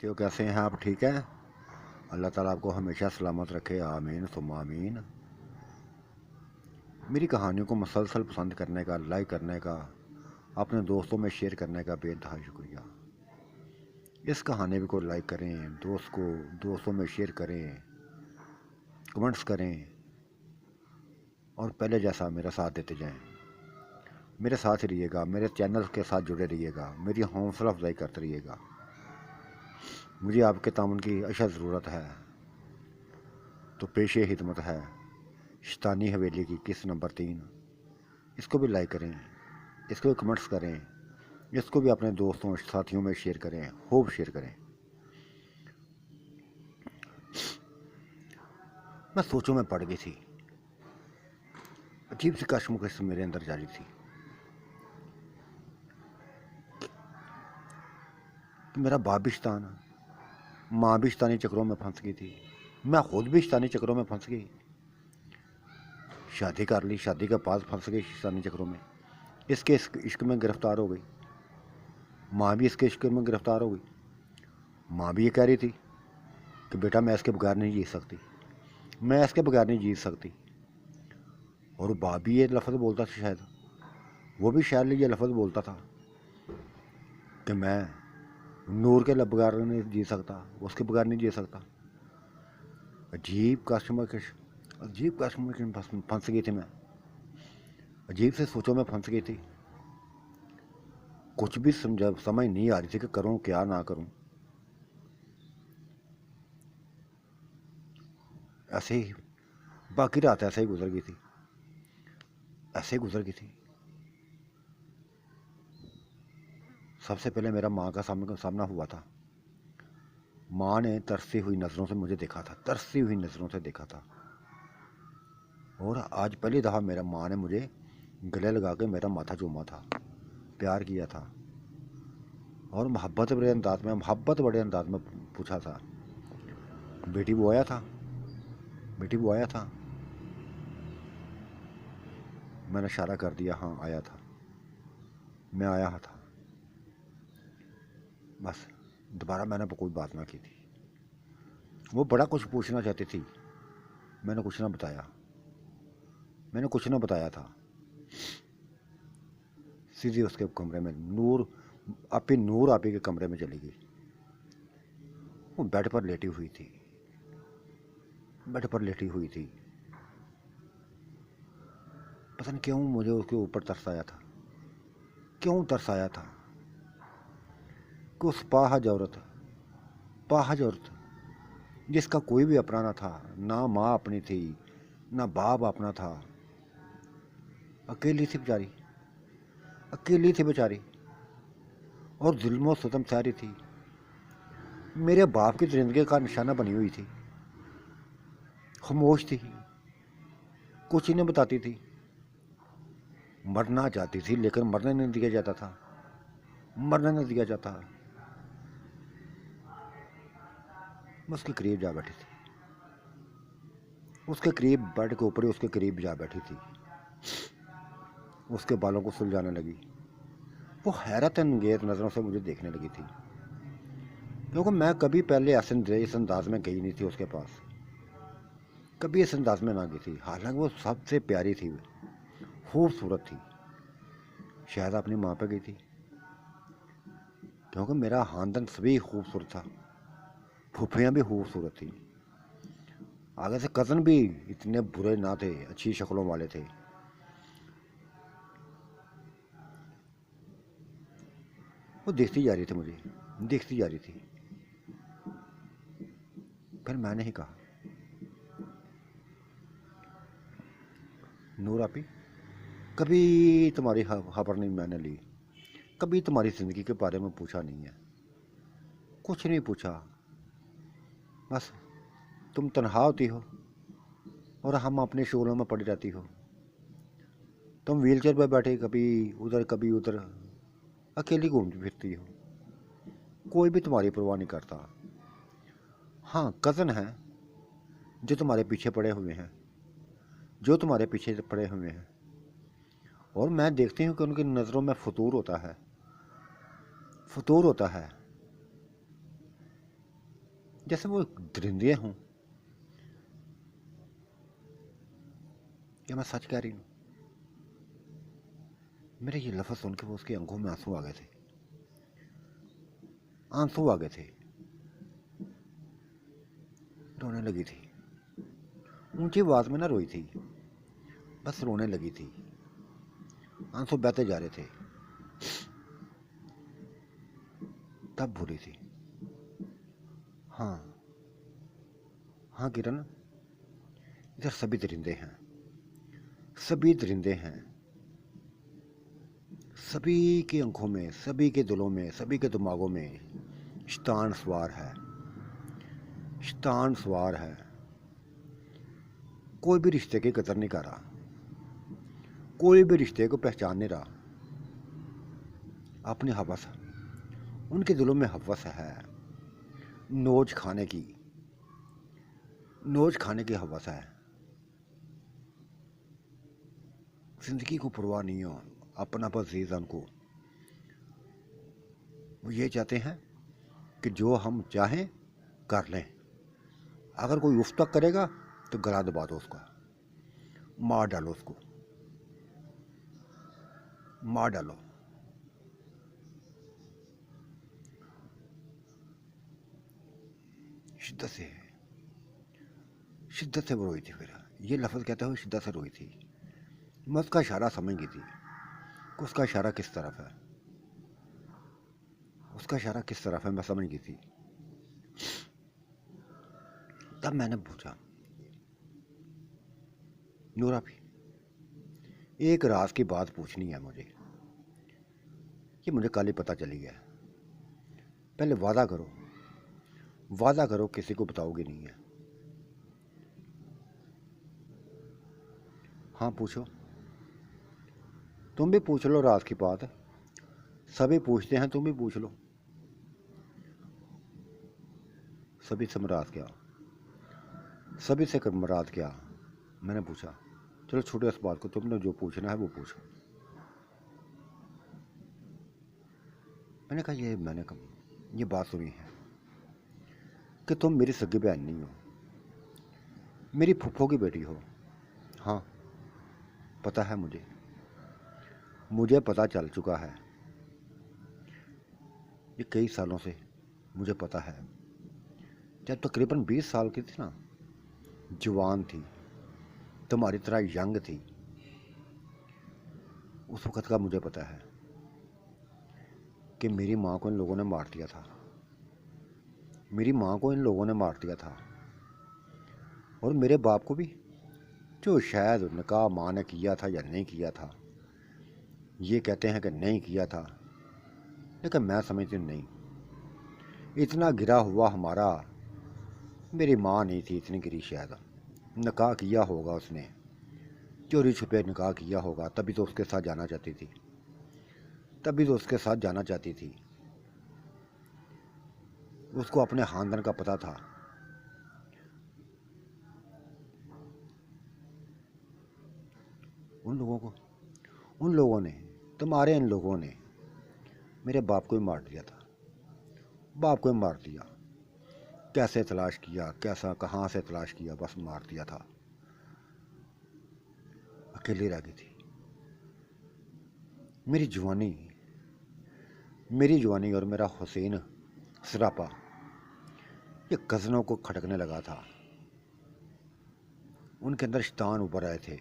क्यों, कैसे हैं आप? ठीक है। अल्लाह ताला आपको हमेशा सलामत रखे, आमीन सुम्मा आमीन। मेरी कहानियों को मुसलसल पसंद करने का, लाइक करने का, अपने दोस्तों में शेयर करने का बेइंतहा शुक्रिया। इस कहानी को लाइक करें, दोस्तों में शेयर करें, कमेंट्स करें और पहले जैसा मेरा साथ देते जाएं। मेरे साथ ही रहिएगा, मेरे चैनल के साथ जुड़े रहिएगा, मेरी हौसला अफजाई करते रहिएगा। मुझे आपके ताउन की अशद ज़रूरत है। तो पेशे हिदमत है शैतानी हवेली की किस्त नंबर 3। इसको भी लाइक करें, इसको भी कमेंट्स करें, इसको भी अपने दोस्तों साथियों में शेयर करें, खूब शेयर करें। मैं सोचों में पड़ गई थी। अजीब सी कशमकश मेरे अंदर जारी थी कि मेरा बाप भी शैतान, माँ भी शैतानी चक्रों में फंस गई थी, मैं खुद भी शैतानी चक्रों में फंस गई। शादी कर ली, शादी के पास फंस गई शैतानी चक्रों में। इसके इश्क में गिरफ्तार हो गई। माँ भी इसके इश्क में गिरफ्तार हो गई। माँ भी ये कह रही थी कि बेटा मैं इसके बगैर नहीं जी सकती, मैं इसके बगैर नहीं जी सकती। और बाप भी ये लफ्ज़ बोलता था, शायद वो भी शायद ये लफ्ज़ बोलता था कि मैं नूर के बगैर नहीं जी सकता, उसके बगैर नहीं जी सकता। अजीब कशमकश, अजीब कशमकश में फंस गई थी मैं। अजीब से सोचों में फंस गई थी। कुछ भी समझ नहीं आ रही थी कि करूं क्या ना करूं। ऐसे ही बाकी रात ऐसे ही गुजर गई थी, ऐसे ही गुजर गई थी। सबसे पहले मेरा माँ का सामना हुआ था। माँ ने तरसी हुई नज़रों से मुझे देखा था, तरसी हुई नज़रों से देखा था। और आज पहली दफ़ा मेरा माँ ने मुझे गले लगा के मेरा माथा चूमा था, प्यार किया था और मोहब्बत बड़े अंदाज में पूछा था, बेटी वो आया था, बेटी वो आया था। मैंने इशारा कर दिया, हाँ आया था, मैं आया था। बस दोबारा मैंने कोई बात ना की थी। वो बड़ा कुछ पूछना चाहती थी, मैंने कुछ ना बताया, मैंने कुछ ना बताया था। सीधी उसके कमरे में नूर आपी के कमरे में चली गई। वो बेड पर लेटी हुई थी, बेड पर लेटी हुई थी। पता नहीं क्यों मुझे उसके ऊपर तरस आया था, क्यों तरस आया था कि उस पाहज औरत जिसका कोई भी अपना ना था, ना माँ अपनी थी, ना बाप अपना था, अकेली थी बेचारी, अकेली थी बेचारी और जुल्म सितम सह रही थी। मेरे बाप की जिंदगी का निशाना बनी हुई थी, खामोश थी, कुछ ही नहीं बताती थी। मरना चाहती थी लेकिन मरने नहीं दिया जाता था, मरने नहीं दिया जाता। मैं उसके करीब जा बैठी थी, उसके करीब बेड के ऊपर ही उसके करीब जा बैठी थी। उसके बालों को सुलझाने लगी। वो हैरत अंगेज नज़रों से मुझे देखने लगी थी, क्योंकि मैं कभी पहले ऐसे इस अंदाज में गई नहीं थी उसके पास, कभी इस अंदाज में ना गई थी। हालांकि वो सबसे प्यारी थी, खूबसूरत थी। शायद अपनी माँ पे गई थी, क्योंकि मेरा खानदान सभी खूबसूरत था, फूफियाँ भी खूबसूरत थी, आगे से कज़न भी इतने बुरे ना थे, अच्छी शक्लों वाले थे। वो देखती जा रही थी मुझे, देखती जा रही थी। फिर मैंने ही कहा, नूर आपी, कभी तुम्हारी खबर नहीं मैंने ली, कभी तुम्हारी ज़िंदगी के बारे में पूछा नहीं है, कुछ नहीं पूछा। बस तुम तन्हा होती हो और हम अपने शोरों में पड़ी रहती हो। तुम व्हीलचेयर पर बैठे कभी उधर अकेली घूमती फिरती हो, कोई भी तुम्हारी परवाह नहीं करता। हाँ, कज़न हैं जो तुम्हारे पीछे पड़े हुए हैं, जो तुम्हारे पीछे पड़े हुए हैं। और मैं देखती हूँ कि उनकी नज़रों में फतूर होता है, फतूर होता है। जैसे वो दरिंदे हों। क्या मैं सच कह रही हूँ? मेरे ये लफ्ज़ सुन के वो उसकी आंखों में आंसू आ गए थे, आंसू आ गए थे, रोने लगी थी। ऊंची आवाज में ना रोई थी, बस रोने लगी थी, आंसू बहते जा रहे थे। तब बोली थी, हाँ हाँ किरण, इधर सभी दरिंदे हैं, सभी दरिंदे हैं, सभी की आंखों में, सभी के दिलों में, सभी के दिमागों में शैतान सवार है, शैतान सवार है। कोई भी रिश्ते की कदर नहीं कर रहा, कोई भी रिश्ते को पहचान नहीं रहा। अपनी हवस, उनके दिलों में हवस है, नोच खाने की, नोच खाने की हवस है। जिंदगी को परवाह नहीं हो, अपना पसीज उनको। वो ये चाहते हैं कि जो हम चाहें कर लें। अगर कोई उफ तक करेगा तो गला दबा दो उसका, मार डालो उसको, मार डालो। शिद्दत से, शिद्दत से वो रोई थी। फिर ये लफ्ज़ कहते हुए शिद्दत से रोई थी। मैं उसका इशारा समझ गई थी कि उसका इशारा किस तरफ है, उसका इशारा किस तरफ है, मैं समझ गई थी। तब मैंने पूछा, नूरा भी, एक राज की बात पूछनी है मुझे, ये मुझे कल ही पता चली है। पहले वादा करो, वादा करो किसी को बताओगे नहीं है। हाँ पूछो, तुम भी पूछ लो राज की बात, सभी पूछते हैं, तुम भी पूछ लो। सभी से मराद क्या, सभी से मराद क्या? मैंने पूछा। चलो छोड़ो इस बात को, तुमने जो पूछना है वो पूछो। मैंने कहा ये बात सुनी है कि तुम मेरी सगी बहन नहीं हो, मेरी फूफो की बेटी हो। हाँ पता है मुझे, मुझे पता चल चुका है, ये कई सालों से मुझे पता है। जब तकरीबन 20 साल की थी ना, जवान थी, तुम्हारी तरह यंग थी, उस वक़्त का मुझे पता है कि मेरी माँ को इन लोगों ने मार दिया था, मेरी माँ को इन लोगों ने मार दिया था, और मेरे बाप को भी, जो शायद निकाह माँ ने किया था या नहीं किया था। ये कहते हैं कि नहीं किया था, लेकिन मैं समझती हूँ नहीं। इतना गिरा हुआ हमारा, मेरी माँ नहीं थी इतनी गिरी, शायद निकाह किया होगा उसने, चोरी छुपे निकाह किया होगा, तभी तो उसके साथ जाना चाहती थी, तभी तो उसके साथ जाना चाहती थी। उसको अपने खानदान का पता था। उन लोगों ने, तुम्हारे इन लोगों ने मेरे बाप को ही मार दिया था, बाप को ही मार दिया। कैसे तलाश किया, कैसा कहाँ से तलाश किया, बस मार दिया था। अकेली रह गई थी। मेरी जवानी और मेरा हुसैन सरापा ये गज़नों को खटकने लगा था। उनके अंदर शैतान उभर आए थे।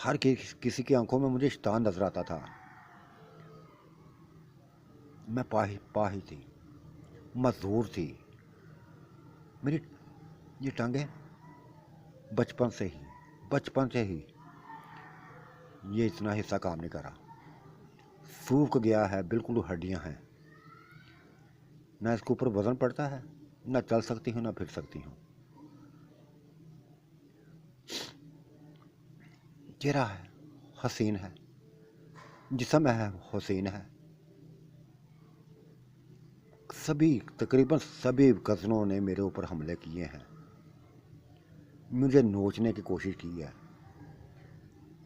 हर किसी की आंखों में मुझे शैतान नजर आता था। मैं पाही थी, मजदूर थी। मेरी ये टांगे बचपन से ही ये इतना हिस्सा काम नहीं करा, सूख गया है, बिल्कुल हड्डियां हैं। ना इसके ऊपर वजन पड़ता है, ना चल सकती हूँ, ना फिर सकती हूँ। चेहरा है हसीन है, जिस्म है हुसैन है। तकरीबन सभी गज़नों ने मेरे ऊपर हमले किए हैं, मुझे नोचने की कोशिश की है,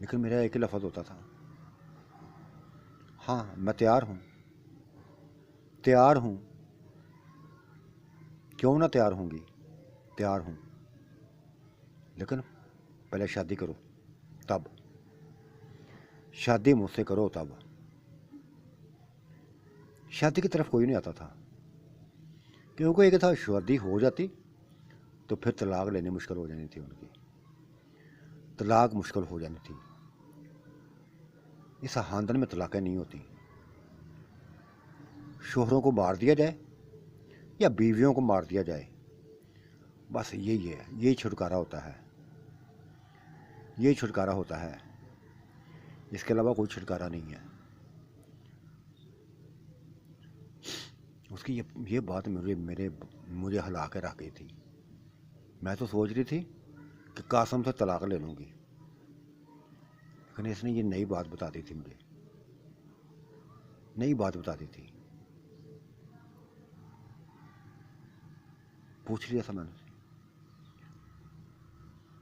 लेकिन मेरा एक ही लफ्ज़ होता था, हाँ मैं तैयार हूँ, क्यों ना तैयार होंगी, तैयार हूँ, लेकिन पहले शादी करो तब, शादी मुझसे करो तब। शादी की तरफ कोई नहीं आता था, क्योंकि एक था शादी हो जाती तो फिर तलाक लेनी मुश्किल हो जानी थी, उनकी तलाक मुश्किल हो जानी थी। इस खानदान में तलाक़ें नहीं होती, शोहरों को मार दिया जाए या बीवियों को मार दिया जाए, बस यही है, यही छुटकारा होता है, यही छुटकारा होता है, इसके अलावा कोई छुटकारा नहीं है। उसकी ये बात मुझे हिला के रख गई थी। मैं तो सोच रही थी कि कासम से तलाक ले लूँगी, लेकिन इसने ये नई बात बता दी थी, मुझे नई बात बता दी थी। पूछ लिया था मैंने,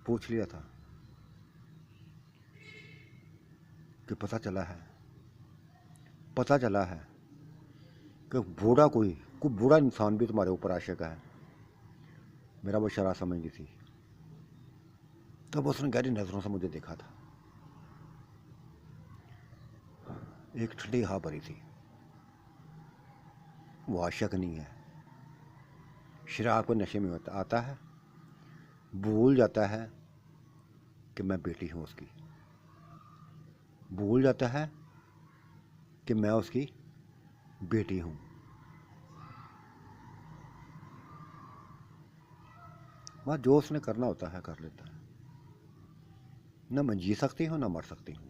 पूछ लिया था कि पता चला है कि कोई बुरा इंसान भी तुम्हारे ऊपर आशिक है। मेरा वो शराब समझ गई थी, तब उसने गहरी नज़रों से मुझे देखा था, एक ठंडी हवा भरी थी। वो आशिक नहीं है, शराब के नशे में आता है, भूल जाता है कि मैं बेटी हूँ उसकी, भूल जाता है कि मैं उसकी बेटी हूँ। वह जो उसने करना होता है कर लेता है। न मैं जी सकती हूँ न मर सकती हूँ।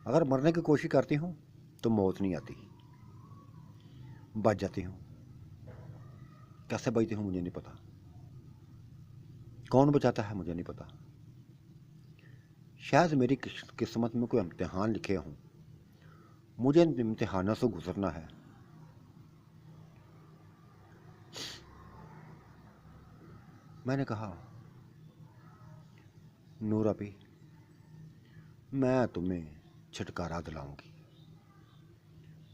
अगर मरने की कोशिश करती हूँ तो मौत नहीं आती, बच जाती हूँ। कैसे बचती हूँ मुझे नहीं पता, कौन बचाता है मुझे नहीं पता। शायद मेरी किस्मत में कोई इम्तिहान लिखे हों, मुझे इन इम्तिहानों से गुजरना है। मैंने कहा, नूर अभी मैं तुम्हें छुटकारा दिलाऊंगी,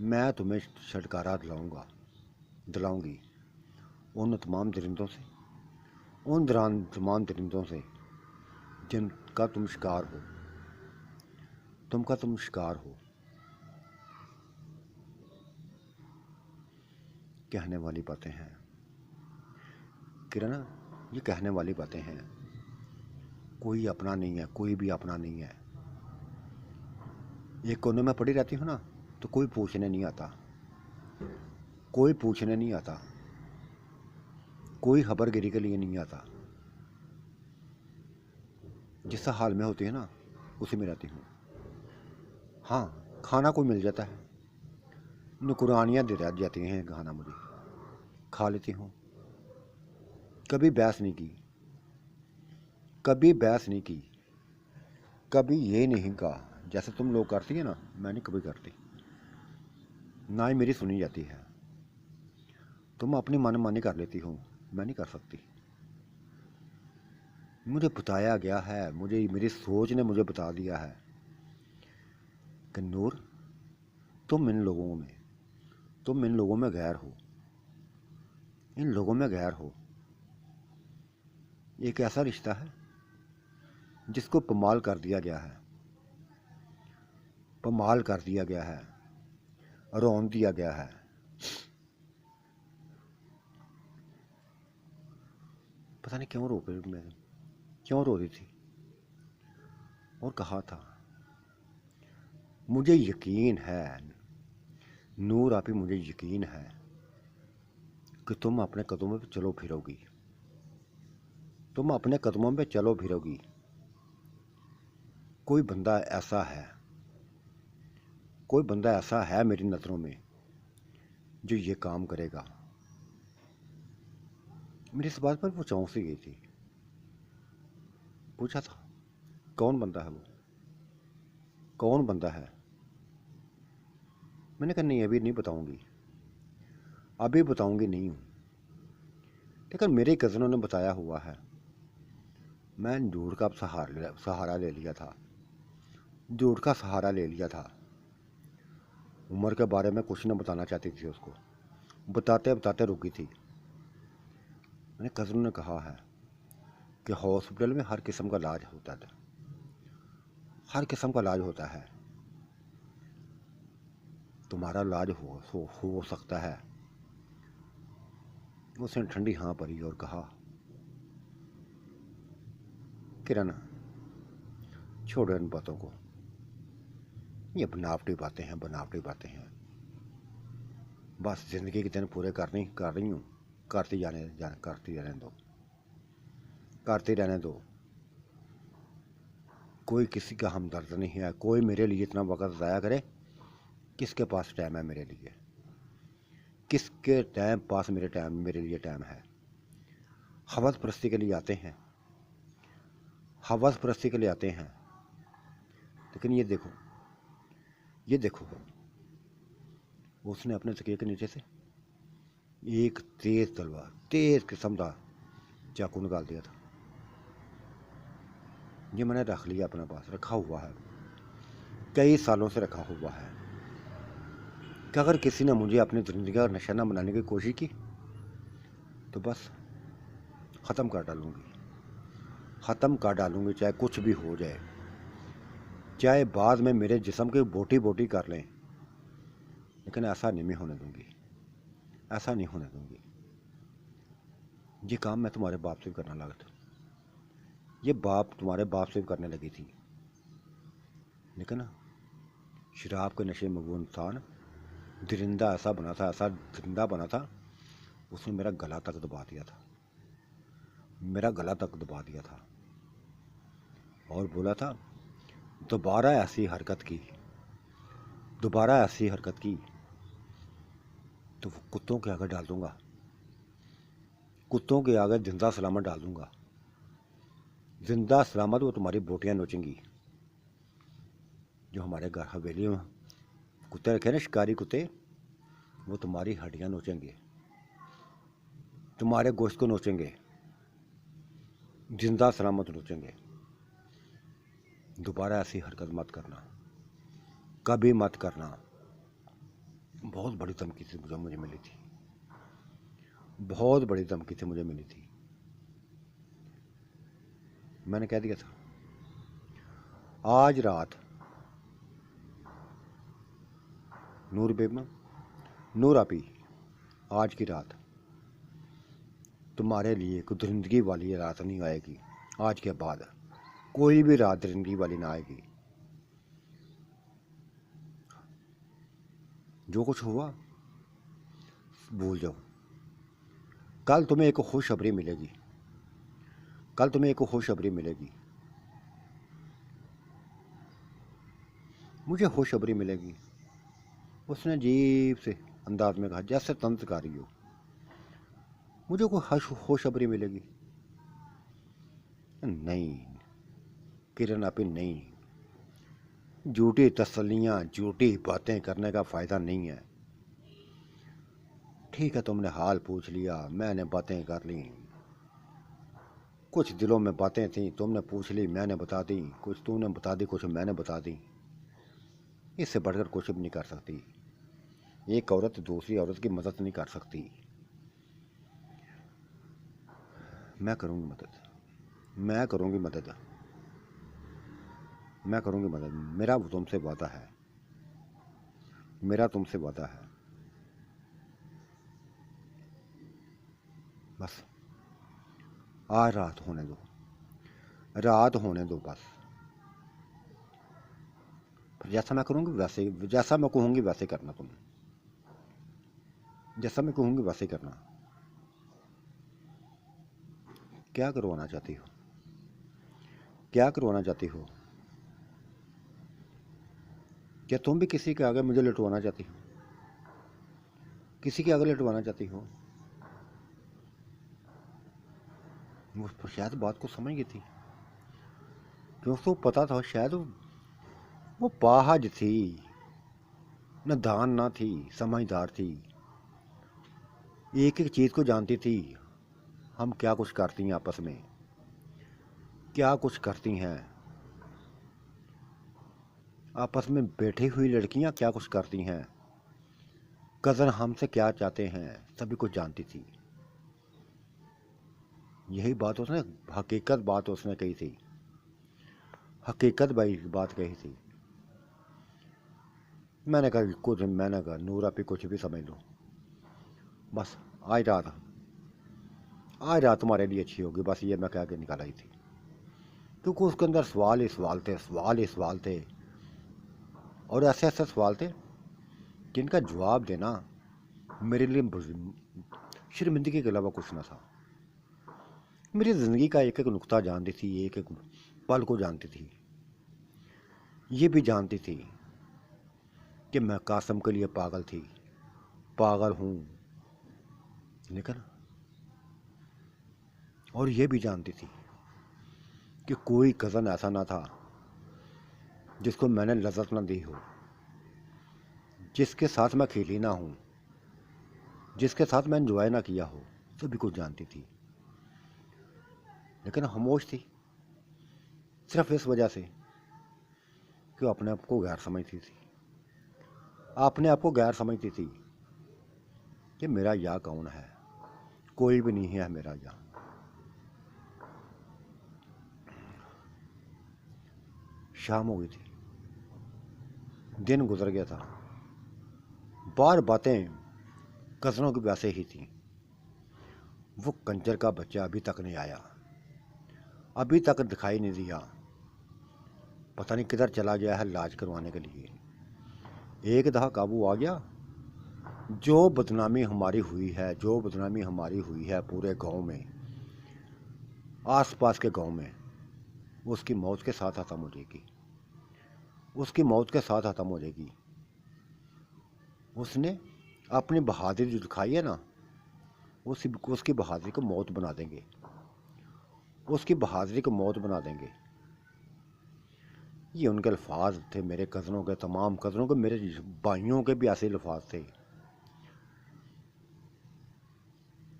मैं तुम्हें छुटकारा दिलाऊंगी उन तमाम दरिंदों से, उन तमाम दरिंदों से जिनका तुम शिकार हो। कहने वाली बातें हैं किरण, ये कहने वाली बातें हैं। कोई अपना नहीं है, कोई भी अपना नहीं है। एक कोने में पड़ी रहती हूँ ना तो कोई पूछने नहीं आता, कोई पूछने नहीं आता, कोई खबरगिरी के लिए नहीं आता। जिस हाल में होती है ना उसी में रहती हूँ। हाँ, खाना कोई मिल जाता है, नुकरानियाँ दे जाती हैं खाना, मुझे खा लेती हूँ। कभी बहस नहीं की, कभी ये नहीं कहा जैसे तुम लोग करती है ना, मैं नहीं कभी करती, ना ही मेरी सुनी जाती है। तुम अपनी मनमानी कर लेती हो, मैं नहीं कर सकती। मुझे बताया गया है, मेरी सोच ने मुझे बता दिया है कि नूर, तुम इन लोगों में गैर हो, इन लोगों में गैर हो। एक ऐसा रिश्ता है जिसको पामाल कर दिया गया है, रौन दिया गया है। पता नहीं क्यों रो रही थी। और कहा था, मुझे यकीन है नूर आपी, मुझे यकीन है कि तुम अपने कदमों पे चलो फिरोगी, कोई बंदा ऐसा है मेरी नज़रों में जो ये काम करेगा। मेरी इस बात पर वो चौंक सी गई थी। पूछा था, कौन बंदा है? मैंने कहा, नहीं, अभी नहीं बताऊंगी, नहीं हूँ, लेकिन मेरे कज़नों ने बताया हुआ है। मैं झूठ का सहारा ले लिया था। उम्र के बारे में कुछ न बताना चाहती थी उसको, बताते रुकी थी। मैंने कज़नों ने कहा है कि हॉस्पिटल में हर किस्म का इलाज होता है, हर किस्म का इलाज होता है, तुम्हारा इलाज हो सकता है। उसने ठंडी हाँ भरी और कहा, किरण छोड़ो इन बातों को, ये बनावटी बातें हैं, बनावटी बातें हैं। बस ज़िंदगी के दिन पूरे कर रही हूँ, करती रहने दो, करती रहने दो। कोई किसी का हमदर्द नहीं है, कोई मेरे लिए इतना वक्त ज़ाया करे। किसके पास टाइम है मेरे लिए? किसके टाइम पास मेरे लिए टाइम है? हवस परस्ती के लिए आते हैं, हवस परस्ती के लिए आते हैं। लेकिन ये देखो, ये देखो, उसने अपने तकिए के नीचे से एक तेज तलवार, तेज किस्म का चाकू निकाल दिया था। ये मैंने रख लिया, अपने पास रखा हुआ है, कई सालों से रखा हुआ है कि अगर किसी ने मुझे अपनी ज़िंदगी का निशाना बनाने की कोशिश की तो बस ख़त्म कर डालूंगी, ख़त्म कर डालूंगी, चाहे कुछ भी हो जाए, चाहे बाद में मेरे जिस्म की बोटी बोटी कर लें, लेकिन ऐसा नहीं होने दूंगी, ऐसा नहीं होने दूंगी। ये काम मैं तुम्हारे बाप से करना लगा था, ये बाप तुम्हारे बाप से करने लगी थी, लेकिन शराब के नशे में वो इंसान दरिंदा ऐसा बना था, ऐसा दरिंदा बना था, उसने मेरा गला तक दबा दिया था, मेरा गला तक दबा दिया था और बोला था, दोबारा ऐसी हरकत की, दोबारा ऐसी हरकत की तो वो कुत्तों के आगे डाल दूंगा, कुत्तों के आगे जिंदा सलामत डाल दूंगा, जिंदा सलामत वो तुम्हारी बोटियां नोचेंगी। जो हमारे घर हवेली में कुत्ते रखे ना, शिकारी कुत्ते, वो तुम्हारी हड्डियां नोचेंगे, तुम्हारे गोश्त को नोचेंगे, जिंदा सलामत नोचेंगे। दोबारा ऐसी हरकत मत करना, कभी मत करना। बहुत बड़ी धमकी थी मुझे मिली थी, बहुत बड़ी धमकी थी मुझे मिली थी। मैंने कह दिया था, आज रात नूर बेगम, नूर आपी, आज की रात तुम्हारे लिए कोई दरिंदगी वाली रात नहीं आएगी। आज के बाद कोई भी रात दरिंदगी वाली ना आएगी। जो कुछ हुआ भूल जाओ। कल तुम्हें एक खुशखबरी मिलेगी, कल तुम्हें एक खुशखबरी मिलेगी, मुझे खुशखबरी मिलेगी। उसने अजीब से अंदाज में कहा, जैसे तंत्रकारी हो, मुझे कोई खुशखबरी मिलेगी? नहीं किरण आपी, नहीं, झूठी तसल्लियाँ, झूठी बातें करने का फ़ायदा नहीं है। ठीक है, तुमने हाल पूछ लिया, मैंने बातें कर ली, कुछ दिलों में बातें थी, तुमने पूछ ली, मैंने बता दी, कुछ तूने बता दी, कुछ मैंने बता दी। इससे बढ़कर कुछ भी नहीं कर सकती। एक औरत दूसरी औरत की मदद नहीं कर सकती। मैं करूँगी मदद, मैं करूँगी मदद, मैं करूँगी मदद। मेरा तुमसे वादा है, मेरा तुमसे वादा है। बस आज रात होने दो, रात होने दो बस। फिर जैसा मैं करूँगी वैसे, जैसा मैं कहूँगी वैसे करना, तुम जैसा मैं कहूँगी वैसे करना। क्या करवाना चाहती हो, क्या करवाना चाहती हो? क्या तुम भी किसी के आगे मुझे लटवाना चाहती हो, किसी के आगे लटवाना चाहती हो? वो शायद बात को समझ गई थी, क्योंकि उसको पता था शायद वो पाहज थी, नादान ना थी, समझदार थी, एक एक चीज़ को जानती थी। हम क्या कुछ करती हैं आपस में, क्या कुछ करती हैं आपस में, बैठी हुई लड़कियां क्या कुछ करती हैं, कज़न हमसे क्या चाहते हैं, सभी कुछ जानती थी। यही बात उसने, हकीकत बात उसने कही थी, हकीकत भाई बात कही थी। मैंने कहा नूर आप ही कुछ भी समझ लो, बस आज रात तुम्हारे लिए अच्छी होगी, बस ये मैं कह के निकल आई थी। क्योंकि उसके अंदर सवाल ही सवाल थे, सवाल ही सवाल थे, और ऐसे ऐसे सवाल थे जिनका जवाब देना मेरे लिए शर्मिंदगी के अलावा कुछ ना था। मेरी ज़िंदगी का एक एक नुक्ता जानती थी, एक एक पल को जानती थी। ये भी जानती थी कि मैं कासम के लिए पागल थी, पागल हूँ, लेकिन और ये भी जानती थी कि कोई कज़न ऐसा ना था जिसको मैंने लज़्ज़त ना दी हो, जिसके साथ मैं खेली ना हूँ, जिसके साथ मैं एंजॉय ना किया हो। सभी कुछ जानती थी, लेकिन खामोश थी, सिर्फ इस वजह से कि वो अपने आप को गैर समझती थी, अपने आप को गैर समझती थी कि मेरा या कौन है, कोई भी नहीं है मेरा या। शाम हो गई थी, दिन गुजर गया था, बार बातें कज़नों की वैसे ही थी। वो कंजर का बच्चा अभी तक नहीं आया, अभी तक दिखाई नहीं दिया, पता नहीं किधर चला गया है इलाज करवाने के लिए। एक दफ़ा काबू आ गया, जो बदनामी हमारी हुई है, जो बदनामी हमारी हुई है पूरे गांव में, आसपास के गांव में, उसकी मौत के साथ ख़त्म हो जाएगी, उसकी मौत के साथ ख़त्म हो जाएगी। उसने अपनी बहादुरी जो दिखाई है ना, उसकी बहादुरी को मौत बना देंगे, उसकी बहादुरी को मौत बना देंगे। ये उनके अल्फाज थे, मेरे कज़नों के, तमाम कज़नों के, मेरे भाइयों के भी ऐसे अल्फाज थे।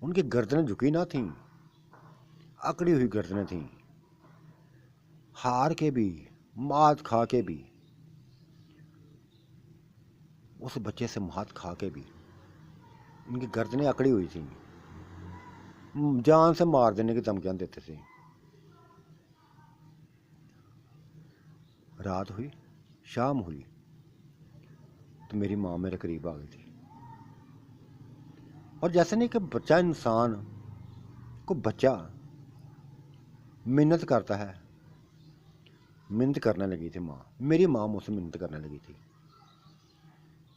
उनकी गर्दनें झुकी ना थीं, अकड़ी हुई गर्दनें थीं, हार के भी, मात खा के भी, उस बच्चे से मात खा के भी उनकी गर्दनें अकड़ी हुई थीं, जान से मार देने की धमकियां देते थे। रात हुई, शाम हुई, तो मेरी माँ मेरे करीब आ गई थी, और जैसे नहीं कि बच्चा इंसान को बच्चा मिन्नत करता है, मिन्नत करने लगी थी माँ, मेरी माँ मुझसे मिन्नत करने लगी थी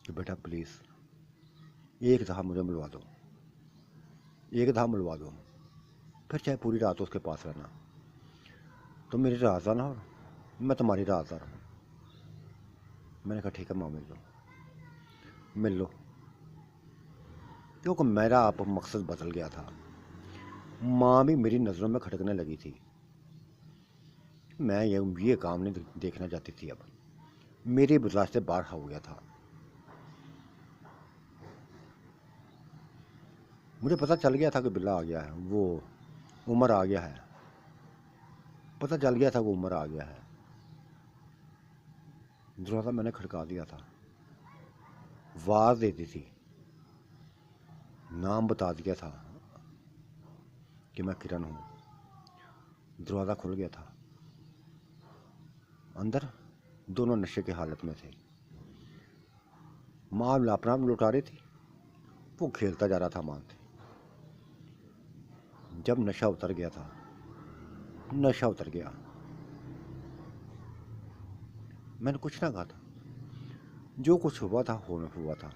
कि बेटा प्लीज़ एक दफ़ा मुझे मिलवा दो, एक दफ़ा मिलवा दो, फिर चाहे पूरी रात उसके पास रहना, तो मेरी राज़दार ना हो, मैं तुम्हारी राज़दार हूँ। मैंने कहा ठीक है माँ, मिल लो मिल लो। क्योंकि मेरा आप मकसद बदल गया था, माँ भी मेरी नज़रों में खटकने लगी थी। मैं ये काम नहीं देखना चाहती थी, अब मेरी बर्दाश्त से बाहर हो गया था। मुझे पता चल गया था कि बिल्ला आ गया है, वो उमर आ गया है, पता चल गया था वो उमर आ गया है। दरवाज़ा मैंने खड़का दिया था, आवाज़ देती थी, नाम बता दिया था कि मैं किरण हूँ। दरवाज़ा खुल गया था, अंदर दोनों नशे की हालत में थे। माँ अपना लुटा रही थी, वो खेलता जा रहा था माँ से। जब नशा उतर गया था, नशा उतर गया, मैंने कुछ ना कहा था, जो कुछ हुआ था होने हुआ था।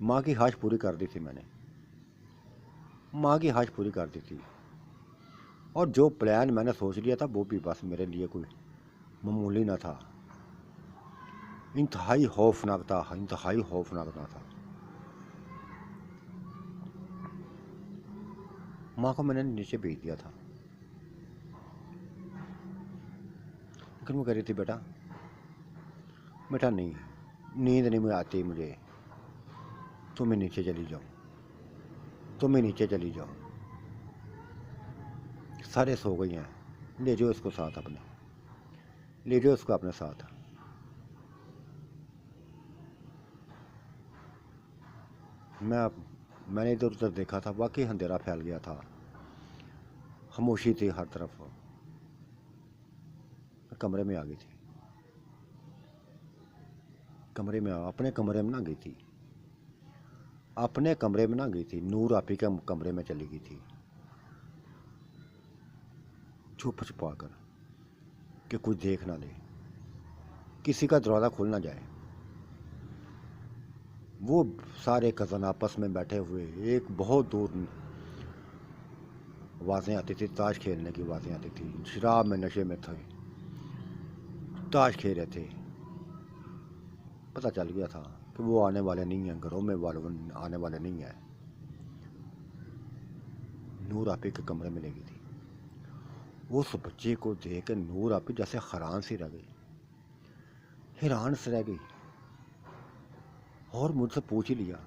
माँ की ख्वाहिश पूरी कर दी थी मैंने, माँ की ख्वाहिश पूरी कर दी थी, और जो प्लान मैंने सोच लिया था वो भी बस मेरे लिए कोई मामूली ना था, इंतहाई खौफनाक था, इंतहाई खौफनाक ना था। माँ को मैंने नीचे भेज दिया था, लेकिन वो कह रही थी बेटा बेटा नहीं, नींद नहीं आती मुझे, तुम्हें नीचे चली जाओ, तुम्हें नीचे चली जाओ, सारे सो गई हैं, ले जाओ इसको साथ अपने, ले जाओ इसको अपने साथ। मैंने इधर उधर देखा था, वाकई अंधेरा फैल गया था, खामोशी थी हर तरफ। मैं कमरे में आ गई थी, कमरे में अपने कमरे में ना गई थी, अपने कमरे में ना गई थी, नूर आपी के कमरे में चली गई थी, छुप छुपा कर, कि कुछ देख ना ले, किसी का दरवाज़ा खुल ना जाए। वो सारे कज़न आपस में बैठे हुए, एक बहुत दूर आवाज़ें आती थी, ताश खेलने की आवाज़ें आती थी, शराब में नशे में थे, ताश खेल रहे थे। पता चल गया था कि वो आने वाले नहीं हैं, घरों में वाले आने वाले नहीं हैं। नूर आपी के कमरे में ले गई थी। उस बच्चे को देख के नूर आपी जैसे हैरान सी रह गई, हैरान से रह गई, और मुझसे पूछ ही लिया,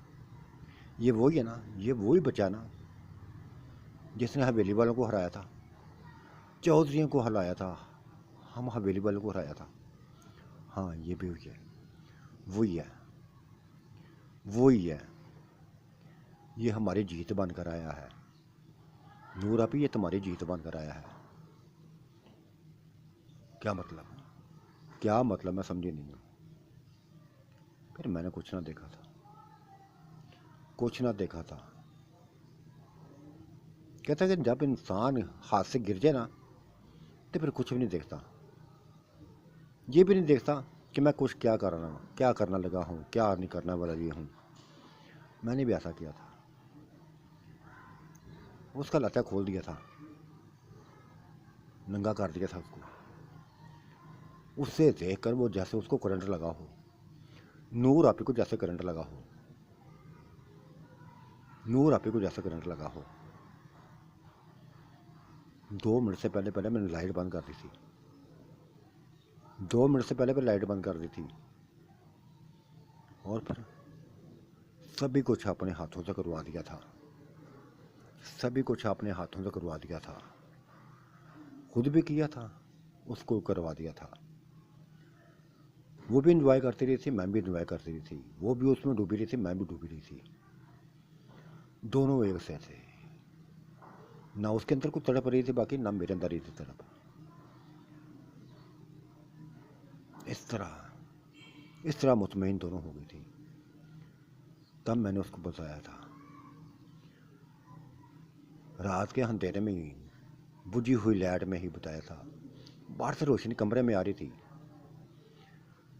ये वही है ना, ये वही बच्चा ना जिसने हवेली वालों को हराया था, चौधरियों को हराया था, हम हवेली वालों को हराया था। हाँ, ये भी वही है, वही है, वही है, ये हमारी जीत बनकर आया है। नूर आपी, ये तुम्हारी जीत बनकर आया है। क्या मतलब, क्या मतलब, मैं समझी नहीं हूँ। फिर मैंने कुछ ना देखा था, कुछ ना देखा था। कहता है कि जब इंसान हाथ से गिर जाए ना, तो फिर कुछ भी नहीं देखता, ये भी नहीं देखता कि मैं कुछ क्या कर रहा हूँ, क्या करना लगा हूँ, क्या नहीं करने वाला ये हूँ। मैंने भी ऐसा किया था, उसका लता खोल दिया था, नंगा कर दिया था उसको। उससे देखकर वो जैसे उसको करंट लगा हो, नूर आपी को जैसे करंट लगा हो, नूर आपी को जैसे करंट लगा हो। 2 मिनट से पहले पहले मैंने लाइट बंद कर दी थी, 2 मिनट से पहले पहले लाइट बंद कर दी थी, और फिर सभी कुछ अपने हाथों से करवा दिया था, सभी कुछ अपने हाथों से करवा दिया था, खुद भी किया था, उसको करवा दिया था। वो भी इंजॉय करती रही थी, मैं भी इंजॉय करती रही थी, वो भी उसमें डूबी रही थी, मैं भी डूबी रही थी, दोनों एक से थे। ना उसके अंदर कुछ तड़प रही थी बाकी, ना मेरे अंदर रही थी तड़प। इस तरह मुतमईन दोनों हो गई थी। तब मैंने उसको बताया था, रात के अंधेरे में ही, बुझी हुई लाइट में ही बताया था। बाहर से रोशनी कमरे में आ रही थी,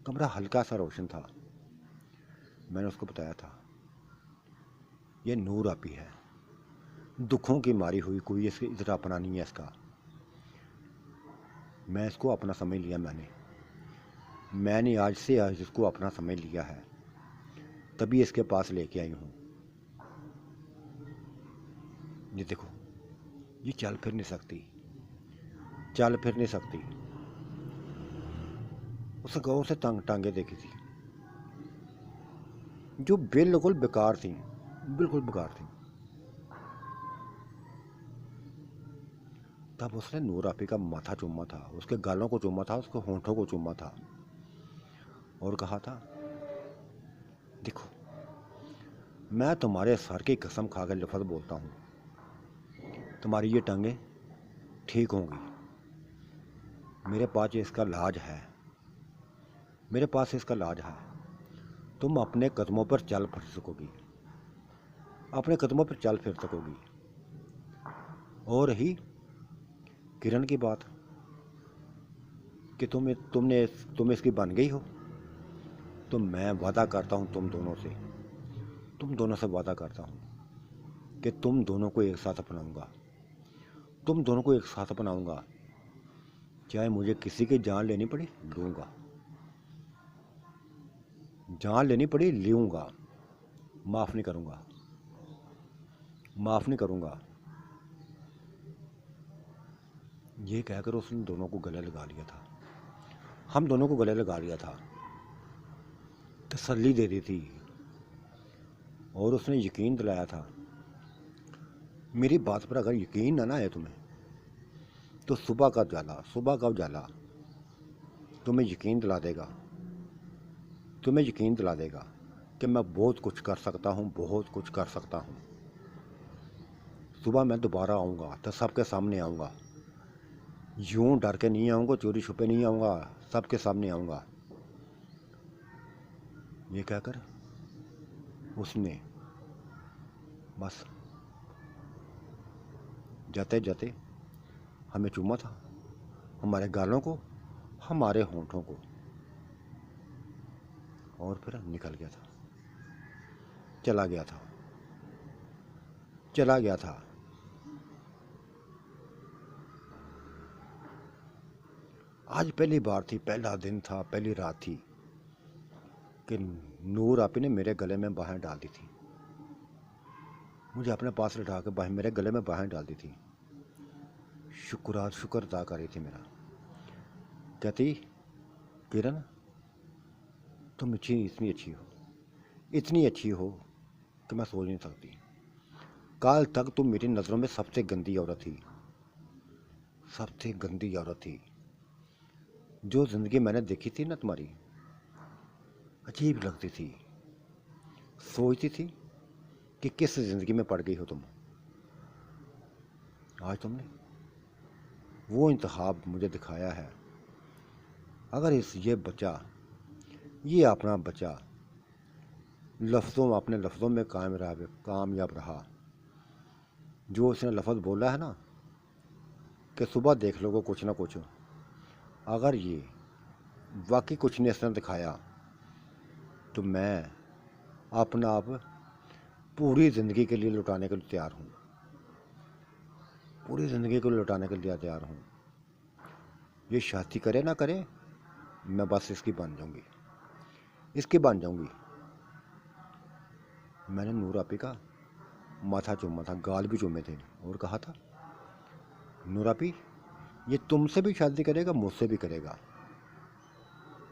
कमरा हल्का सा रोशन था। मैंने उसको बताया था, ये नूर आपी है, दुखों की मारी हुई, कोई इसकी इधर अपना नहीं है इसका। मैं इसको अपना समझ लिया, मैंने आज से आज इसको अपना समझ लिया है, तभी इसके पास लेके आई हूँ। ये देखो, ये चल फिर नहीं सकती, चल फिर नहीं सकती। उसने गौर से टांगे देखी थी, जो बिल्कुल बेकार थी, बिल्कुल बेकार थी। तब उसने नूर आपी का माथा चूमा था, उसके गालों को चूमा था, उसके होंठों को चूमा था, और कहा था, देखो, मैं तुम्हारे सर की कसम खा कर लफ्ज़ बोलता हूँ, तुम्हारी ये टांगे ठीक होंगी, मेरे पास इसका इलाज है, मेरे पास इसका इलाज है। तुम अपने कदमों पर चल फिर सकोगी, अपने कदमों पर चल फिर सकोगी। और रही किरण की बात कि तुम इसकी बन गई हो, तो मैं वादा करता हूँ तुम दोनों से वादा करता हूँ कि तुम दोनों को एक साथ अपनाऊंगा, तुम दोनों को एक साथ अपनाऊंगा, चाहे मुझे किसी की जान लेनी पड़ी लूँगा, जान लेनी पड़ी लूँगा, माफ़ नहीं करूँगा, माफ़ नहीं करूँगा। ये कहकर उसने दोनों को गले लगा लिया था, हम दोनों को गले लगा लिया था, तसल्ली दे दी थी, और उसने यकीन दिलाया था। मेरी बात पर अगर यकीन ना आए तुम्हें, तो सुबह का उजाला तुम्हें यकीन दिला देगा, तुम्हें यकीन दिला देगा कि मैं बहुत कुछ कर सकता हूँ, बहुत कुछ कर सकता हूँ। सुबह मैं दोबारा आऊँगा तो सबके सामने आऊँगा, यूं डर के नहीं आऊँगा, चोरी छुपे नहीं आऊँगा, सबके सामने आऊँगा। ये कहकर उसने बस जाते जाते हमें चूमा था, हमारे गालों को, हमारे होंठों को, और फिर निकल गया था, चला गया था, चला गया था। आज पहली बार थी, पहला दिन था, पहली रात थी कि नूर आपी ने मेरे गले में बाहें डाल दी थी, मुझे अपने पास लिटा के बाहें मेरे गले में बाहें डाल दी थी। शुक्र अदा कर रही थी मेरा। कहती, किरण तुम इतनी अच्छी हो, इतनी अच्छी हो कि मैं सोच नहीं सकती। कल तक तुम मेरी नज़रों में सबसे गंदी औरत थी, सबसे गंदी औरत थी। जो ज़िंदगी मैंने देखी थी ना तुम्हारी, अजीब लगती थी। सोचती थी कि किस ज़िंदगी में पड़ गई हो तुम। आज तुमने वो इंतखाब मुझे दिखाया है। अगर ये अपना बच्चा अपने लफ्ज़ों में कामयाब रहा, जो उसने लफ्ज़ बोला है ना कि सुबह देख लोगे कुछ ना कुछ, अगर ये वाकई कुछ ने इसने दिखाया तो मैं अपना आप पूरी ज़िंदगी के लिए लुटाने के लिए तैयार हूँ, पूरी ज़िंदगी को लुटाने के लिए तैयार हूँ। ये शादी करे ना करे, मैं बस इसकी बन जाऊँगी, इसकी बन जाऊँगी। मैंने नूर आपी का माथा चूमा था, गाल भी चूमे थे, और कहा था, नूर आपी ये तुमसे भी शादी करेगा, मुझसे भी करेगा,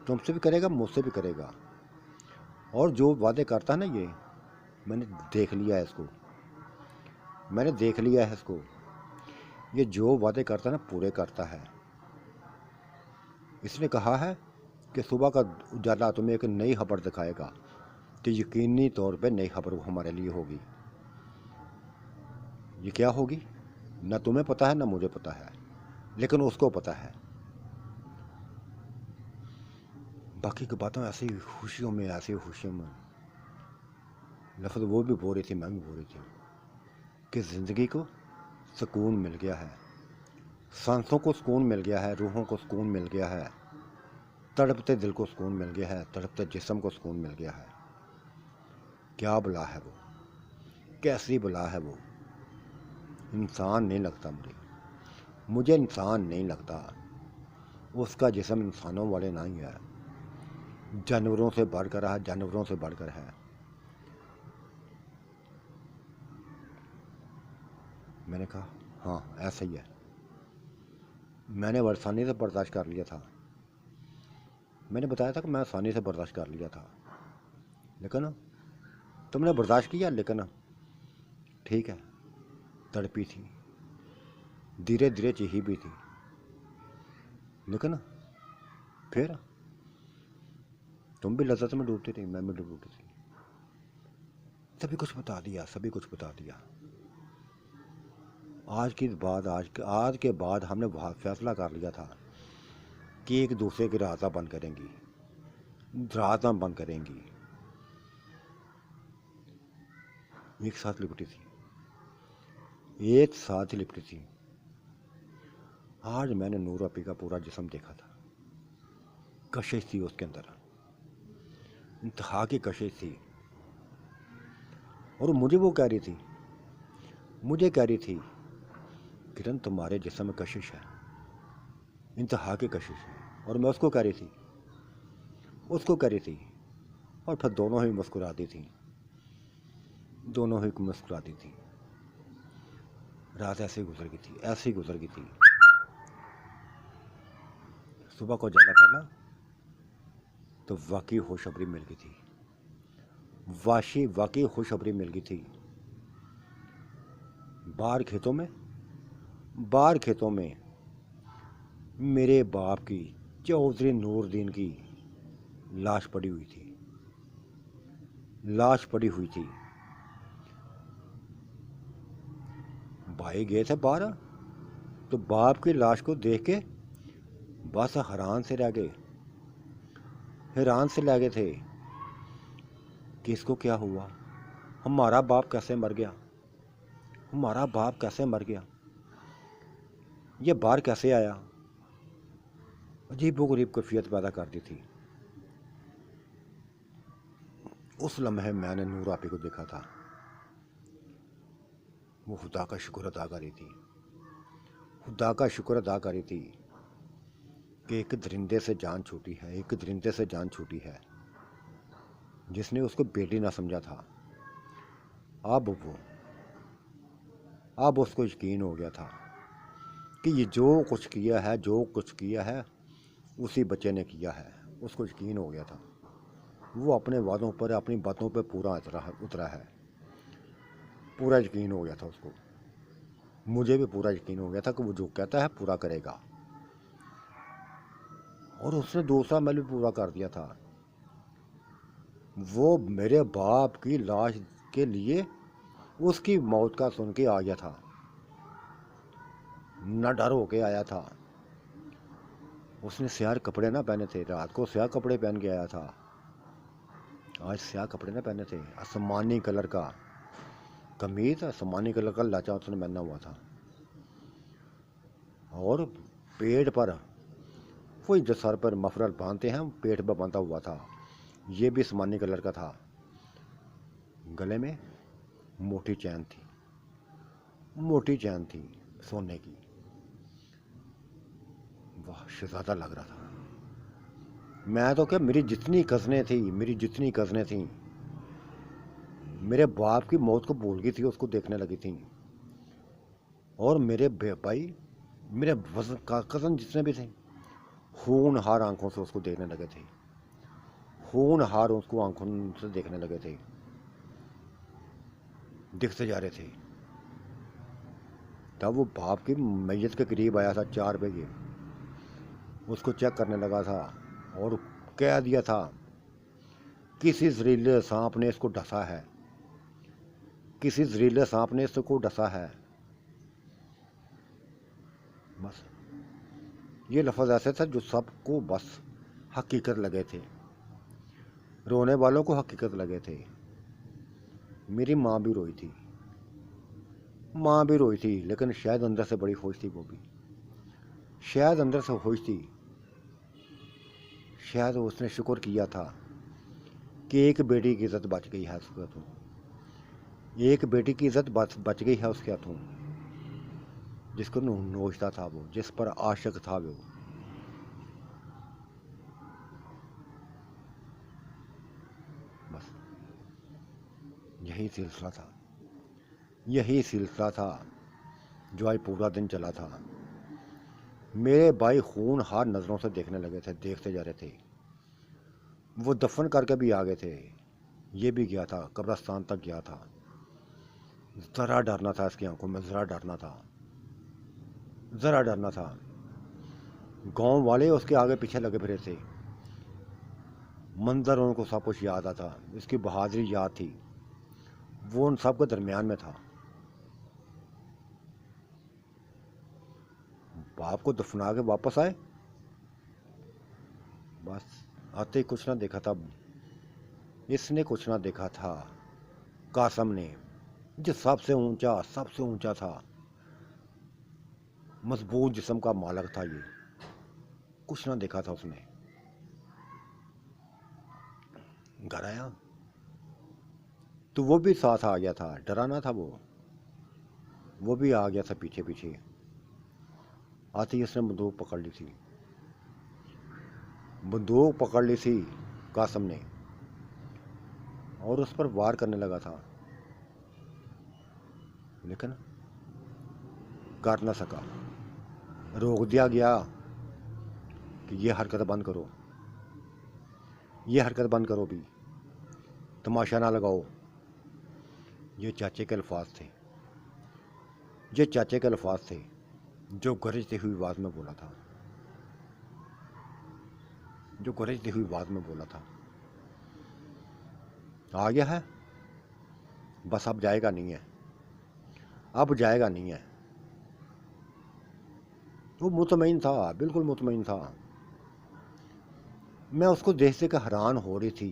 तुमसे भी करेगा, मुझसे भी करेगा। और जो वादे करता है ना, ये मैंने देख लिया है इसको, मैंने देख लिया है इसको। ये जो वादे करता है ना, पूरे करता है। इसने कहा है कि सुबह का उजाला तुम्हें एक नई खबर दिखाएगा, तो यकीनी तौर पे नई खबर हमारे लिए होगी। ये क्या होगी ना तुम्हें पता है ना मुझे पता है, लेकिन उसको पता है। बाकी की बातों ऐसी खुशियों में लफ्ज़ वो भी बोल रही थी, मैं भी बोल रही थी कि ज़िंदगी को सुकून मिल गया है, सांसों को सुकून मिल गया है, रूहों को सुकून मिल गया है, तड़पते दिल को सुकून मिल गया है, तड़पते जिस्म को सुकून मिल गया है। क्या बला है वो, कैसी बला है वो। इंसान नहीं लगता मुझे इंसान नहीं लगता। उसका जिस्म इंसानों वाले नहीं है, जानवरों से बढ़कर है, जानवरों से बढ़कर है। मैंने कहा हाँ ऐसा ही है। मैंने आसानी से बर्दाश्त कर लिया था, मैंने बताया था कि मैं आसानी से बर्दाश्त कर लिया था, लेकिन तुमने बर्दाश्त किया, लेकिन ठीक है, तड़पी थी, धीरे धीरे चीही भी थी, लेकिन फिर तुम भी लज्जत में डूबती थी, मैं भी डूबती थी। सभी कुछ बता दिया, सभी कुछ बता दिया। आज के बाद हमने फैसला कर लिया था कि एक दूसरे की रास्ता बंद करेंगी, रास्ता बंद करेंगी। एक साथ लिपटी थी, एक साथ ही लिपटी थी। आज मैंने नूर आपी का पूरा जिस्म देखा था, कशिश थी उसके अंदर, इंतहा की कशिश थी। और मुझे वो कह रही थी, मुझे कह रही थी, किरण तुम्हारे जिस्म में कशिश है, इंतहा की कशिश है। और मैं उसको कह रही थी, और फिर दोनों ही मुस्कुराती थी, दोनों ही मुस्कुराती थी। रात ऐसे गुजर गई थी, ऐसे ही गुजर गई थी। सुबह को जाना पड़ा तो वाकई खुशखबरी मिल गई थी, वाकई खुशखबरी मिल गई थी। बाहर खेतों में मेरे बाप की, चौधरी नूरदीन की लाश पड़ी हुई थी, लाश पड़ी हुई थी। भाई गए थे बाहर, तो बाप की लाश को देख के बस हैरान से रह गए, हैरान से रह गए थे कि इसको क्या हुआ, हमारा बाप कैसे मर गया, हमारा बाप कैसे मर गया, ये बाहर कैसे आया। अजीब व गरीब कैफियत पैदा करती थी। उस लम्हे मैंने नूर आपी को देखा था, वो खुदा का शुक्र अदा करी थी, खुदा का शुक्र अदा करी थी कि एक दरिंदे से जान छूटी है, एक दरिंदे से जान छूटी है जिसने उसको बेटी ना समझा था। अब उसको यकीन हो गया था कि ये जो कुछ किया है, जो कुछ किया है उसी बच्चे ने किया है। उसको यकीन हो गया था, वो अपने वादों पर, अपनी बातों पर पूरा उतरा है, पूरा यकीन हो गया था उसको। मुझे भी पूरा यकीन हो गया था कि वो जो कहता है पूरा करेगा, और उसने दूसरा मैल भी पूरा कर दिया था। वो मेरे बाप की लाश के लिए उसकी मौत का सुन के आ गया था, न डर होके आया था। उसने स्याह कपड़े ना पहने थे, रात को स्याह कपड़े पहन के आया था, आज स्याह कपड़े ना पहने थे। आसमानी कलर का कमीज, आसमानी कलर का लाचा उसने पहना हुआ था, और पेट पर वही जो सर पर मफरल बांधते हैं पेट पर बांधा हुआ था, ये भी आसमानी कलर का था। गले में मोटी चैन थी, मोटी चैन थी सोने की। वाह, शहजादा लग रहा था। मैं तो क्या, मेरी जितनी कज़नें थी, मेरी जितनी कज़नें थी मेरे बाप की मौत को भूल गई थी, उसको देखने लगी थी। और मेरे भाई, मेरे कज़न जितने भी थे, खूनहार आंखों से उसको देखने लगे थे, खूनहार उसको आंखों से देखने लगे थे, दिखते जा रहे थे। तब वो बाप की मैयत के करीब आया था 4 बजे, उसको चेक करने लगा था और कह दिया था किसी जहरीले सांप ने इसको डसा है, किसी जहरीले सांप ने इसको डसा है। बस ये लफ्ज़ ऐसे था जो सबको बस हकीकत लगे थे, रोने वालों को हकीकत लगे थे। मेरी माँ भी रोई थी, माँ भी रोई थी, लेकिन शायद अंदर से बड़ी खुश थी वो भी, शायद अंदर से खुश थी। शायद उसने शुक्र किया था कि एक बेटी की इज्जत बच गई है उसके हाथों, एक बेटी की इज्जत बच गई है उसके हाथों, जिसको नोचता था वो, जिस पर आशिक था वो। बस यही सिलसिला था, यही सिलसिला था जो आज पूरा दिन चला था। मेरे भाई खूनहार नज़रों से देखने लगे थे, देखते जा रहे थे। वो दफन करके भी आ गए थे, ये भी गया था, कब्रिस्तान तक गया था। ज़रा डरना था इसकी आंखों में, ज़रा डरना था, ज़रा डरना था। गांव वाले उसके आगे पीछे लगे फिरे थे, मंजर उनको सब कुछ याद आता, इसकी बहादुरी याद थी, वो उन सब के दरमियान में था। बाप को दफना के वापस आए, बस आते ही कुछ ना देखा था, इसने कुछ ना देखा था कासम ने, जो सबसे ऊंचा था, मजबूत जिस्म का मालिक था, ये कुछ ना देखा था उसने। घर आया तो वो भी साथ आ गया था, डरा ना था वो भी आ गया था पीछे पीछे। आती ही उसने बंदूक पकड़ ली थी, बंदूक पकड़ ली थी कासम ने, और उस पर वार करने लगा था, लेकिन कर ना सका। रोक दिया गया कि ये हरकत बंद करो, ये हरकत बंद करो, भी तमाशा ना लगाओ। ये चाचे के अल्फाज थे, ये चाचे के अल्फाज थे जो गरजती हुई आवाज़ में बोला था, जो गरजती हुई आवाज़ में बोला था। आ गया है, बस अब जाएगा नहीं है, अब जाएगा नहीं है। वो मुतमईन था, बिल्कुल मुतमईन था। मैं उसको देख से हैरान हो रही थी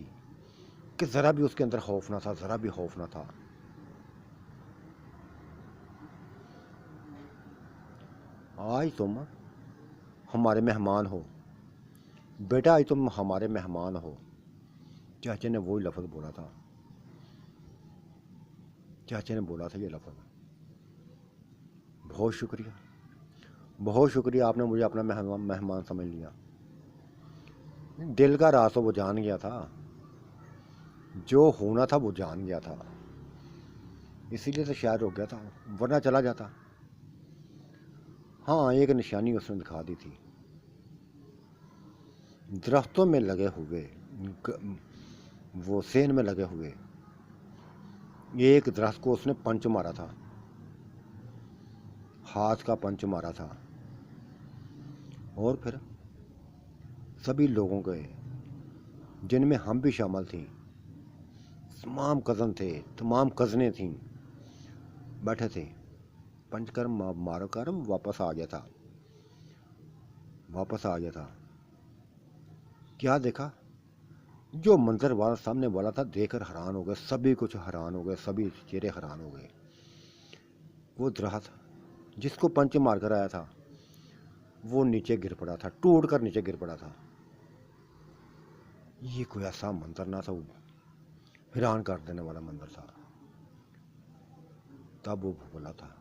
कि ज़रा भी उसके अंदर खौफ ना था, ज़रा भी खौफ ना था। आज तुम हमारे मेहमान हो बेटा, आज तुम हमारे मेहमान हो। चाचा ने वही लफ्ज़ बोला था, चाचा ने बोला था ये लफ्ज़। बहुत शुक्रिया, बहुत शुक्रिया, आपने मुझे अपना मेहमान मेहमान समझ लिया। दिल का राज तो वो जान गया था, जो होना था वो जान गया था, इसीलिए तो शायर हो गया था, वरना चला जाता। हाँ, एक निशानी उसने दिखा दी थी, दरख्तों में लगे हुए, वो सेन में लगे हुए एक दरख्त को उसने पंच मारा था, हाथ का पंच मारा था। और फिर सभी लोगों के, जिनमें हम भी शामिल थी, तमाम कज़न थे, तमाम कज़नें थीं, बैठे थे। पंच कर मार कर वापस आ गया था, वापस आ गया था। क्या देखा, जो मंजर वाला सामने वाला था, देखकर हैरान हो गए सभी, कुछ हैरान हो गए सभी, चेहरे हैरान हो गए। वो दरख्त जिसको पंच मार कर आया था, वो नीचे गिर पड़ा था, टूट कर नीचे गिर पड़ा था। ये कोई ऐसा मंजर ना था, वो हैरान कर देने वाला मंजर था। तब वो बोला था,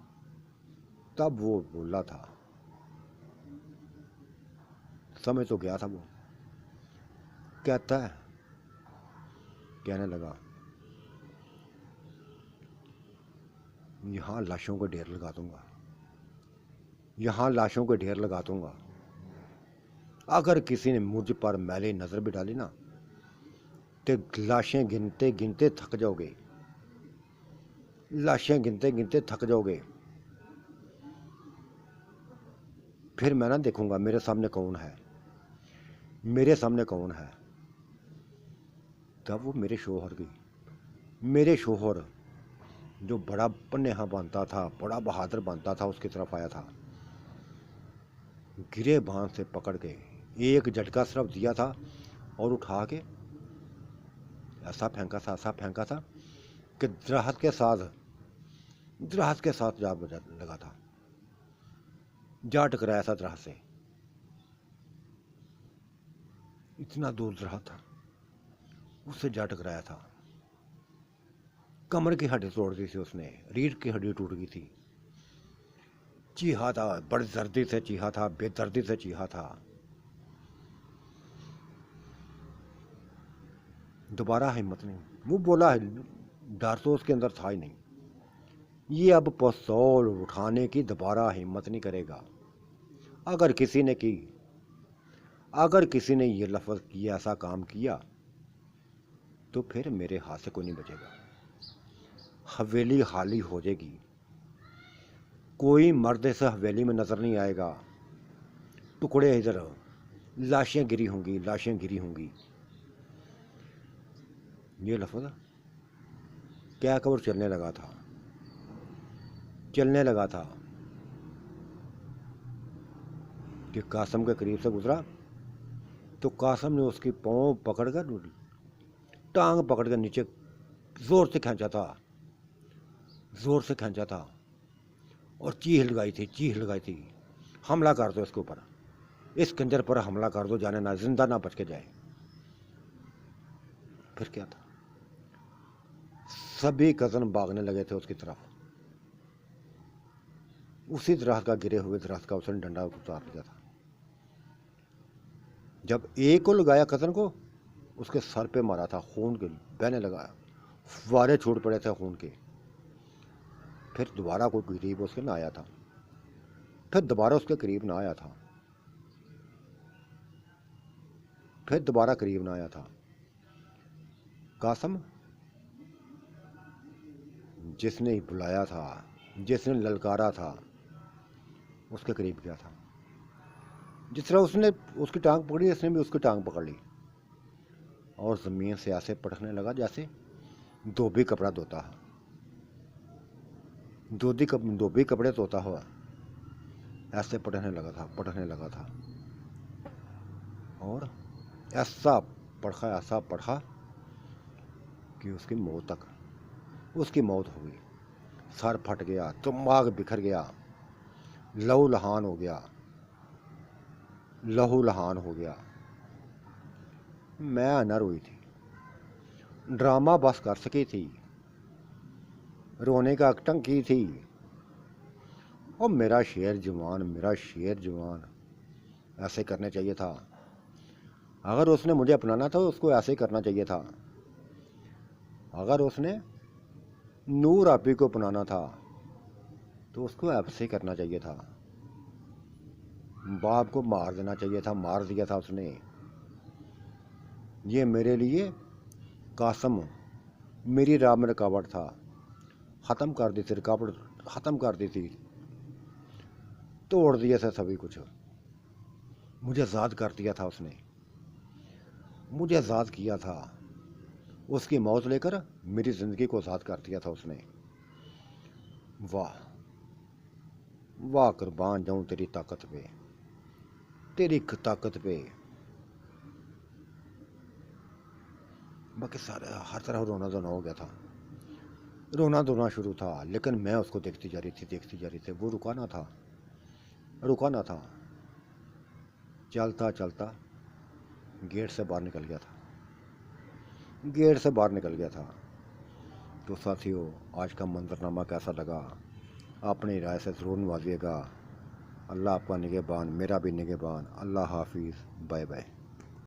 तब वो बोला था, समझ तो गया था वो। कहता है, कहने लगा, यहाँ लाशों के ढेर लगा दूंगा, यहाँ लाशों के ढेर लगा दूंगा। अगर किसी ने मुझ पर मैली नजर भी डाली ना, तो लाशें गिनते गिनते थक जाओगे, लाशें गिनते गिनते थक जाओगे। फिर मैं ना देखूंगा मेरे सामने कौन है, मेरे सामने कौन है। तब वो मेरे शोहर की, मेरे शोहर जो बड़ा पन्नेहा बनता था, बड़ा बहादुर बनता था, उसकी तरफ आया था। गिरे बांध से पकड़ के एक झटका सिर्फ दिया था और उठा के ऐसा फेंका था, ऐसा फेंका था कि दराहत के साथ जा बजा लगा था, जा टकराया था दराहत से। इतना दूर दराहत था, उससे जा टकराया था। कमर की हड्डी तोड़ दी थी उसने, रीढ़ की हड्डी टूट गई थी। चीहा था, बड़ी दर्दी से चीहा था, बेदर्दी से चीहा था। दोबारा हिम्मत नहीं, वो बोला है, डर तो उसके अंदर था ही नहीं। ये अब पिस्तौल उठाने की दोबारा हिम्मत नहीं करेगा। अगर किसी ने की, अगर किसी ने ये लफ्ज़ किया, ऐसा काम किया, तो फिर मेरे हाथ से कोई नहीं बचेगा। हवेली खाली हो जाएगी, कोई मर्द इस हवेली में नजर नहीं आएगा। टुकड़े इधर, लाशें गिरी होंगी, लाशें गिरी होंगी। ये लफ्ज़ क्या कबर चलने लगा था, चलने लगा था कि कासम के करीब से गुजरा, तो कासम ने उसकी पाँव पकड़कर, टांग पकड़कर नीचे जोर से खींचा था, जोर से खींचा था, और चीख लगाई थी, चीख लगाई थी, हमला कर दो इसके ऊपर, इस कंजर पर हमला कर दो, जाने ना जिंदा ना बच के जाए। फिर क्या था, सभी कज़न भागने लगे थे उसकी तरफ। उसी दरख्त का, गिरे हुए दरख्त का उसने डंडा उतार दिया था। जब एक को लगाया कज़न को, उसके सर पे मारा था, खून के बहने लगा, फुवारे छूट पड़े थे खून के। फिर दोबारा कोई करीब उसके ना आया था, फिर दोबारा उसके करीब ना आया था, फिर दोबारा करीब ना आया था। कासम जिसने बुलाया था, जिसने ललकारा था, उसके करीब गया था। जिस तरह उसने उसकी टांग पकड़ी, इसने भी उसकी टांग पकड़ ली और ज़मीन से ऐसे पटकने लगा जैसे धोबी कपड़ा धोता है, धोबी कपड़े धोता हुआ ऐसे पढ़ने लगा था और ऐसा पढ़ा कि उसकी मौत हो गई। सर फट गया, दिमाग बिखर गया, लहू लहान हो गया। मैं अनर हुई थी, ड्रामा बस कर सकी थी, रोने का अकटंग की थी। और मेरा शेर जवान ऐसे करने चाहिए था। अगर उसने मुझे अपनाना था उसको ऐसे ही करना चाहिए था। अगर उसने नूर आपी को अपनाना था तो उसको ऐसे करना चाहिए था। बाप को मार देना चाहिए था, मार दिया था उसने। ये मेरे लिए कासम, मेरी राह में रुकावट था, ख़त्म कर दी थी रुकावट, ख़त्म कर दी थी, तोड़ दिए थे सभी कुछ। मुझे आज़ाद कर दिया था उसने, मुझे आज़ाद किया था। उसकी मौत लेकर मेरी ज़िंदगी को आज़ाद कर दिया था उसने। वाह वाह, कुर्बान जाऊं तेरी ताकत पे, तेरी ताकत पे। बाकी सारा हर तरफ रोना धोना हो गया था, रोना धोना शुरू था। लेकिन मैं उसको देखती जा रही थी। वो रुका ना था। चलता गेट से बाहर निकल गया था। तो साथियों, आज का मंजरनामा कैसा लगा अपनी राय से ज़रूर नवाजिएगा। अल्लाह आपका निगहबान, मेरा भी निगहबान। अल्लाह हाफिज़, बाय बाय।